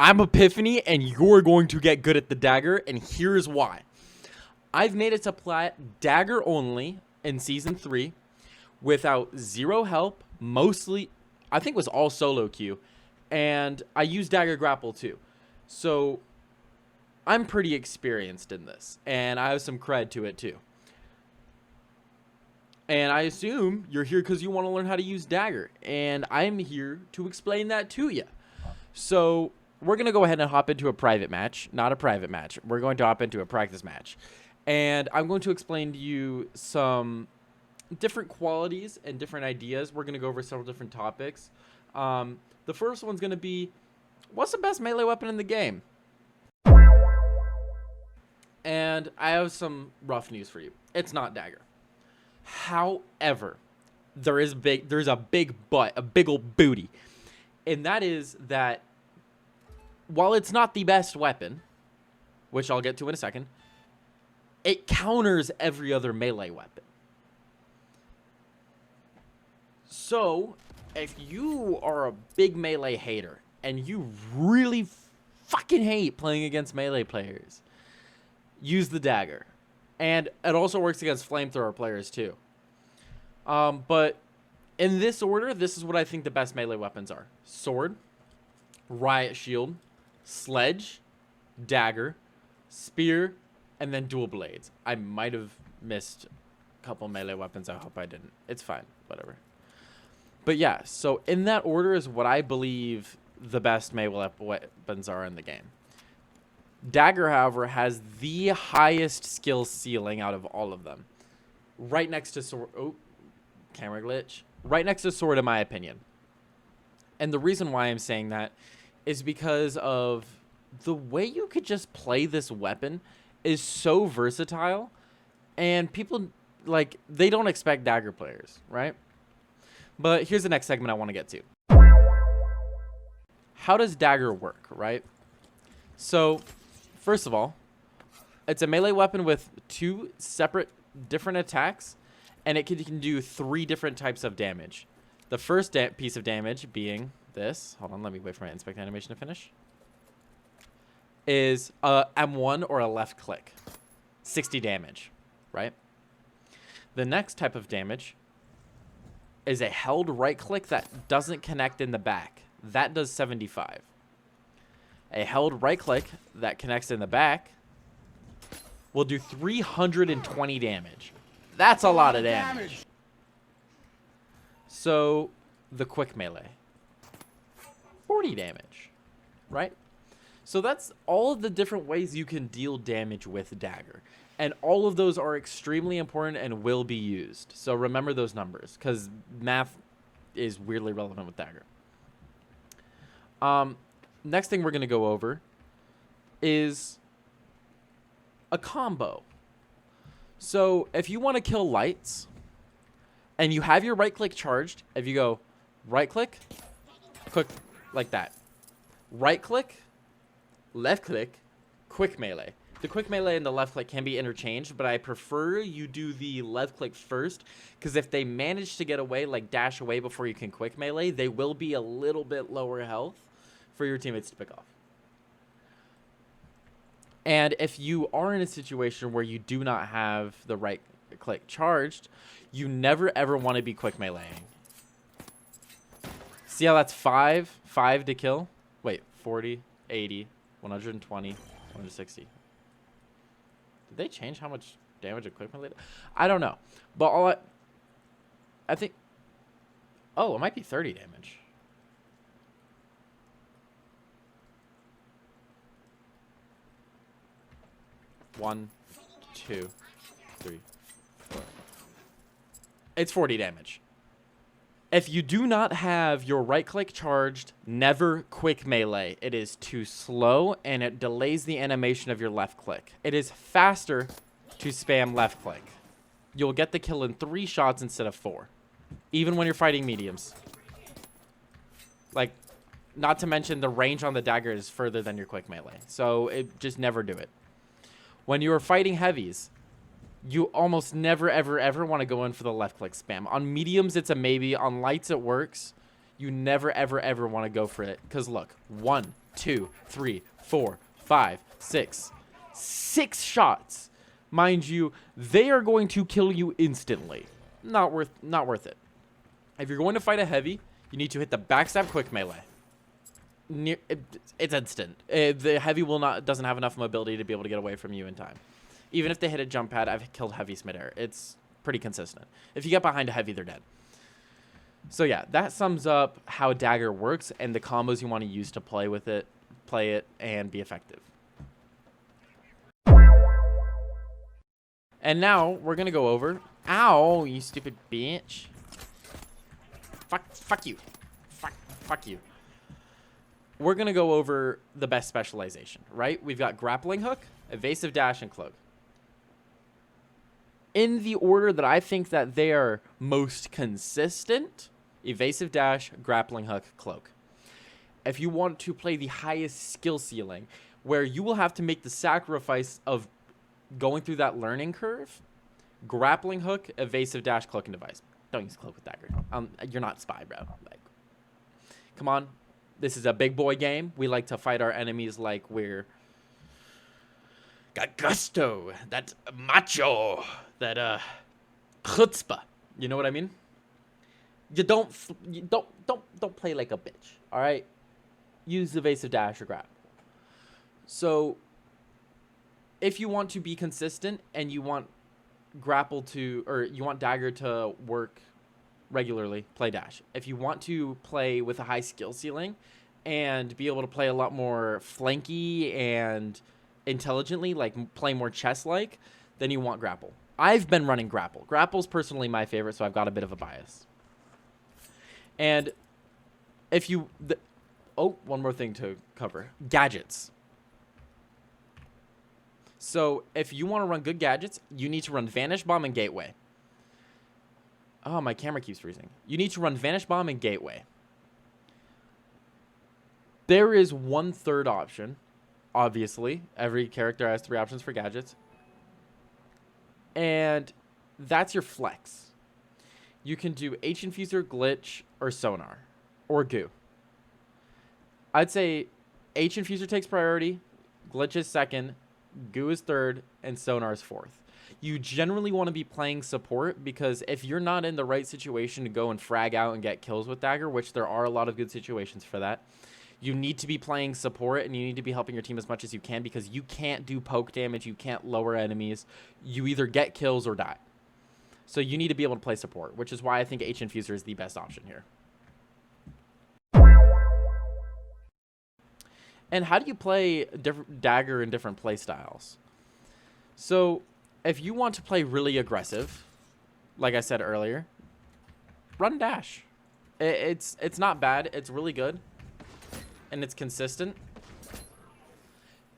I'm Epiphany, and you're going to get good at the dagger, and here's why. I've made it to plat dagger only in Season 3 without zero help, mostly, I think it was all solo queue, and I use dagger grapple too. So I'm pretty experienced in this, and I have some cred to it too. And I assume you're here because you want to learn how to use dagger, and I'm here to explain that to you. So we're going to go ahead and hop into a private match. Not a private match. We're going to hop into a practice match. And I'm going to explain to you some different qualities and different ideas. We're going to go over several different topics. The first one's going to be, what's the best melee weapon in the game? And I have some rough news for you. It's not dagger. However, there's a big butt, a big old booty. And that is that while it's not the best weapon, which I'll get to in a second, it counters every other melee weapon. So, if you are a big melee hater and you really fucking hate playing against melee players, use the dagger. And it also works against flamethrower players too. But in this order, this is what I think the best melee weapons are. Sword, riot shield, sledge, dagger, spear, and then dual blades. I might have missed a couple melee weapons. I hope I didn't. It's fine. Whatever. But yeah, so in that order is what I believe the best melee weapons are in the game. Dagger, however, has the highest skill ceiling out of all of them. Right next to sword. Oh, camera glitch. Right next to sword, in my opinion. And the reason why I'm saying that is because of the way you could just play this weapon is so versatile. And people, like, they don't expect dagger players, right? But here's the next segment I want to get to. How does dagger work, right? So, first of all, it's a melee weapon with 2 separate different attacks, and it can do 3 different types of damage. The first piece of damage being this. Hold on, let me wait for my inspect animation to finish. Is a M1 or a left click. 60 damage, right? The next type of damage is a held right click that doesn't connect in the back. That does 75. A held right click that connects in the back will do 320 damage. That's a lot of damage. So, the quick melee. 40 damage, right? So that's all of the different ways you can deal damage with dagger. And all of those are extremely important and will be used. So remember those numbers, because math is weirdly relevant with dagger. Next thing we're going to go over is a combo. So if you want to kill lights and you have your right click charged, if you go right click, quick like that, right click, left click, quick melee. The quick melee and the left click can be interchanged, but I prefer you do the left click first, because if they manage to get away, like dash away before you can quick melee, they will be a little bit lower health for your teammates to pick off. And if you are in a situation where you do not have the right click charged, you never ever want to be quick meleeing. See how that's 5 to kill? Wait, 40, 80, 120, 160. Did they change how much damage a quick melee does? I don't know. But I think... Oh, it might be 30 damage. One, 2, 3, 4. It's 40 damage. If you do not have your right click charged, never quick melee. It is too slow and it delays the animation of your left click. It is faster to spam left click. You'll get the kill in 3 shots instead of 4. Even when you're fighting mediums. Like, not to mention the range on the dagger is further than your quick melee. So just never do it. When you are fighting heavies, you almost never, ever, ever want to go in for the left click spam. On mediums, it's a maybe. On lights, it works. You never, ever, ever want to go for it. Because look, 1, 2, 3, 4, 5, 6. 6 shots. Mind you, they are going to kill you instantly. Not worth it. If you're going to fight a heavy, you need to hit the backstab quick melee. It's instant. The heavy doesn't have enough mobility to be able to get away from you in time. Even if they hit a jump pad, I've killed heavies midair. It's pretty consistent. If you get behind a heavy, they're dead. So yeah, that sums up how dagger works and the combos you want to use to play it, and be effective. And now we're gonna go over. Ow, you stupid bitch! Fuck you! Fuck you! We're gonna go over the best specialization, right? We've got grappling hook, evasive dash, and cloak. In the order that I think that they are most consistent: evasive dash, grappling hook, cloak. If you want to play the highest skill ceiling, where you will have to make the sacrifice of going through that learning curve, grappling hook, evasive dash, cloak, and device. Don't use cloak with dagger. You're not spy, bro. Like, come on. This is a big boy game. We like to fight our enemies like we're got gusto, that macho, that chutzpah. You know what I mean? You don't play like a bitch. All right. Use evasive dash or grab. So, if you want to be consistent and you want you want dagger to work regularly, play dash. If you want to play with a high skill ceiling and be able to play a lot more flanky and intelligently, like play more chess-like, then you want grapple. I've been running grapple. Grapple's personally my favorite, so I've got a bit of a bias. And if you... one more thing to cover. Gadgets. So, if you want to run good gadgets, you need to run Vanish Bomb and Gateway. Oh, my camera keeps freezing. You need to run Vanish Bomb and Gateway. There is one third option. Obviously, every character has 3 options for gadgets. And that's your flex. You can do H-Infuser, Glitch, or Sonar. Or Goo. I'd say H-Infuser takes priority, Glitch is second, Goo is third, and Sonar is fourth. You generally want to be playing support, because if you're not in the right situation to go and frag out and get kills with dagger, which there are a lot of good situations for that, you need to be playing support and you need to be helping your team as much as you can, because you can't do poke damage, you can't lower enemies, you either get kills or die. So you need to be able to play support, which is why I think H-Infuser is the best option here. And how do you play dagger in different play styles? So, if you want to play really aggressive, like I said earlier, run dash. It's not bad. It's really good. And it's consistent.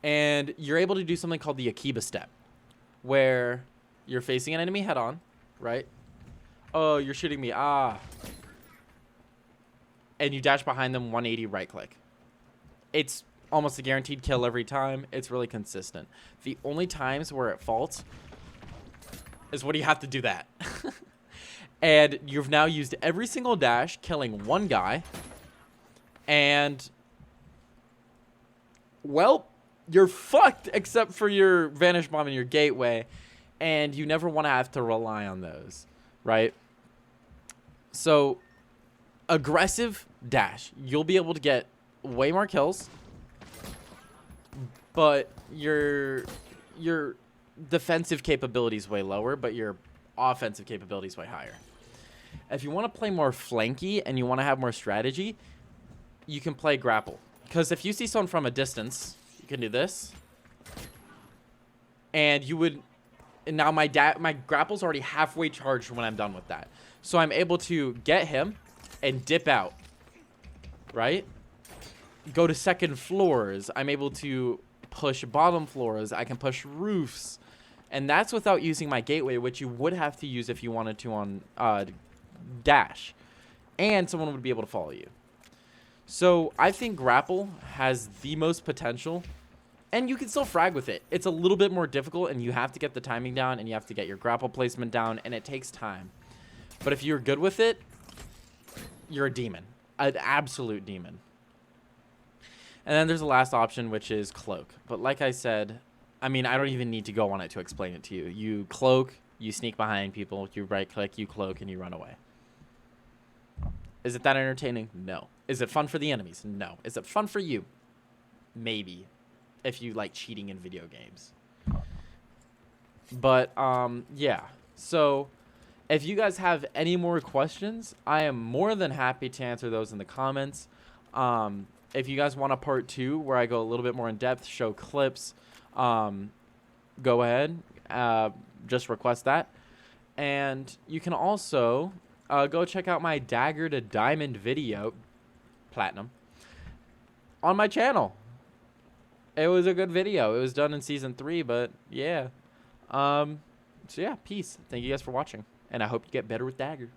And you're able to do something called the Akiba step, where you're facing an enemy head on, right? Oh, you're shooting me. Ah. And you dash behind them, 180 right click. It's almost a guaranteed kill every time. It's really consistent. The only times where it faults is when you have to do that. And you've now used every single dash, killing one guy. And, well, you're fucked except for your Vanish Bomb and your Gateway. And you never want to have to rely on those, right? So, aggressive dash. You'll be able to get way more kills, but your defensive capabilities way lower, but your offensive capabilities way higher. If you want to play more flanky and you want to have more strategy, you can play grapple. Because if you see someone from a distance, you can do this. And you would... And now my grapple's already halfway charged when I'm done with that. So I'm able to get him and dip out. Right? Go to second floors. I'm able to push bottom floors. I can push roofs. And that's without using my gateway, which you would have to use if you wanted to on dash. And someone would be able to follow you. So I think grapple has the most potential. And you can still frag with it. It's a little bit more difficult, and you have to get the timing down, and you have to get your grapple placement down, and it takes time. But if you're good with it, you're a demon. An absolute demon. And then there's the last option, which is cloak. But like I said, I mean, I don't even need to go on it to explain it to you. You cloak, you sneak behind people, you right-click, you cloak, and you run away. Is it that entertaining? No. Is it fun for the enemies? No. Is it fun for you? Maybe. If you like cheating in video games. But, yeah. So, if you guys have any more questions, I am more than happy to answer those in the comments. If you guys want a part 2 where I go a little bit more in depth, show clips, go ahead. Just request that. And you can also go check out my Dagger to Diamond video, Platinum, on my channel. It was a good video. It was done in Season 3, but yeah. So yeah, peace. Thank you guys for watching. And I hope you get better with Dagger.